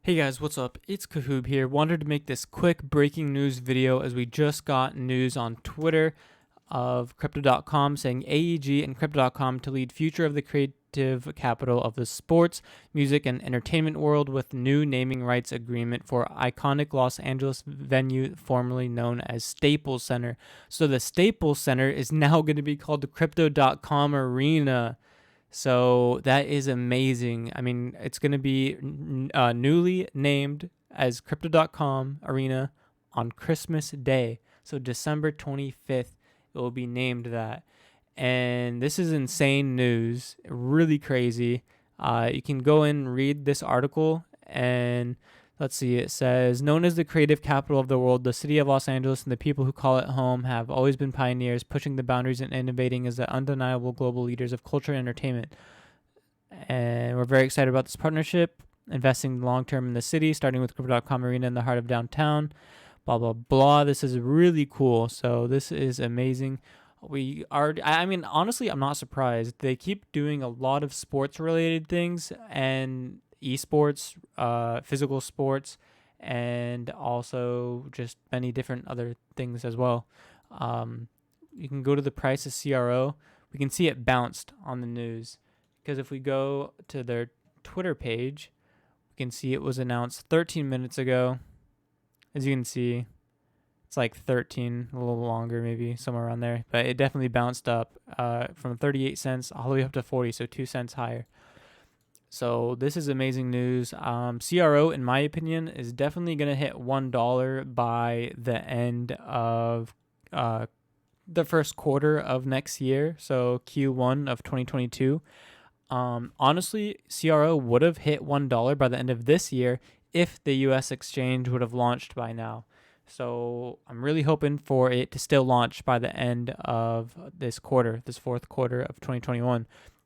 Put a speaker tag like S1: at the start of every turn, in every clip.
S1: Hey guys, what's up? It's Kahoob here. Wanted to make this quick breaking news video as we just got news on Twitter of Crypto.com saying AEG and Crypto.com to lead future of the creative capital of the sports, music, and entertainment world with new naming rights agreement for iconic Los Angeles venue formerly known as Staples Center. So the Staples Center is now going to be called the Crypto.com Arena. So that is amazing. I mean, it's going to be newly named as Crypto.com Arena on Christmas Day. So December 25th, it will be named that. And this is insane news, really crazy. You can go in and read this article, and let's see, it says, known as the creative capital of the world, the city of Los Angeles and the people who call it home have always been pioneers, pushing the boundaries and innovating as the undeniable global leaders of culture and entertainment. And we're very excited about this partnership, investing long-term in the city, starting with Crypto.com Arena in the heart of downtown, blah, blah, blah. This is really cool. So this is amazing. Honestly, I'm not surprised. They keep doing a lot of sports-related things and esports, physical sports, and also just many different other things as well. You can go to the price of CRO. We can see it bounced on the news because if we go to their Twitter page, we can see it was announced 13 minutes ago. As you can see, it's like 13, a little longer, maybe somewhere around there, but it definitely bounced up from 38 cents all the way up to 40, so 2 cents higher. So this is amazing news. CRO, in my opinion, is definitely going to hit $1 by the end of the first quarter of next year, so Q1 of 2022. Honestly, CRO would have hit $1 by the end of this year if the U.S. exchange would have launched by now. So I'm really hoping for it to still launch by the end of this quarter, this fourth quarter of 2021.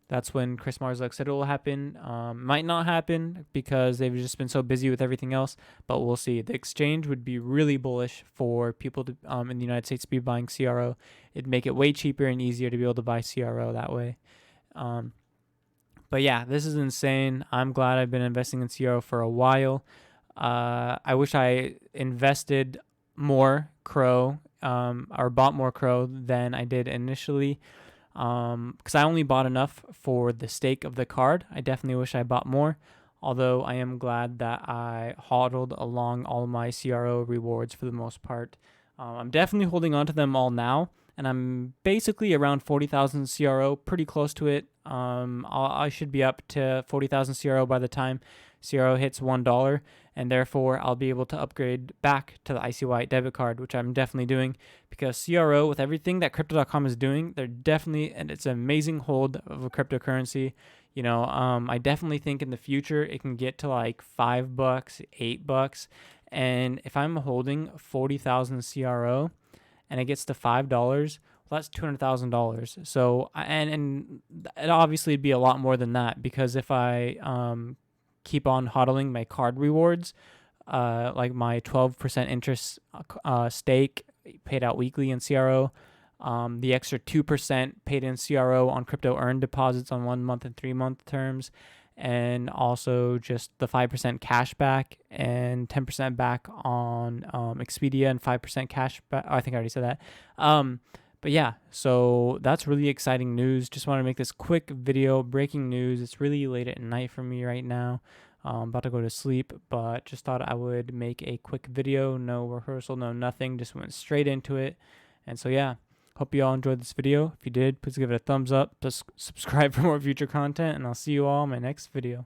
S1: That's when Chris Marszalek said it will happen. Might not happen because they've just been so busy with everything else, but we'll see. The exchange would be really bullish for people to in the United States to be buying CRO. It'd make it way cheaper and easier to be able to buy CRO that way. But yeah, this is insane. I'm glad I've been investing in CRO for a while. I wish I invested more CRO or bought more CRO than I did initially. Because I only bought enough for the stake of the card. I definitely wish I bought more, although I am glad that I hodled along all my CRO rewards for the most part. I'm definitely holding on to them all now, and I'm basically around 40,000 CRO, pretty close to it. I should be up to 40,000 CRO by the time CRO hits $1, and therefore I'll be able to upgrade back to the Icy White debit card, which I'm definitely doing, because CRO, with everything that Crypto.com is doing, they're definitely, and it's an amazing hold of a cryptocurrency. I definitely think in the future it can get to like $5, $8, and if I'm holding 40,000 CRO and it gets to $5, well, that's $200,000. So, and it obviously would be a lot more than that, because if I keep on hodling my card rewards, like my 12% interest stake paid out weekly in CRO, the extra 2% paid in CRO on crypto earned deposits on 1 month and 3 month terms, and also just the 5% cash back and 10% back on Expedia and 5% cash back. Oh, I think I already said that. But yeah, so that's really exciting news. Just want to make this quick video, breaking news. It's really late at night for me right now. I'm about to go to sleep, but just thought I would make a quick video. No rehearsal, no nothing. Just went straight into it. And so yeah, hope you all enjoyed this video. If you did, please give it a thumbs up. Just subscribe for more future content, and I'll see you all in my next video.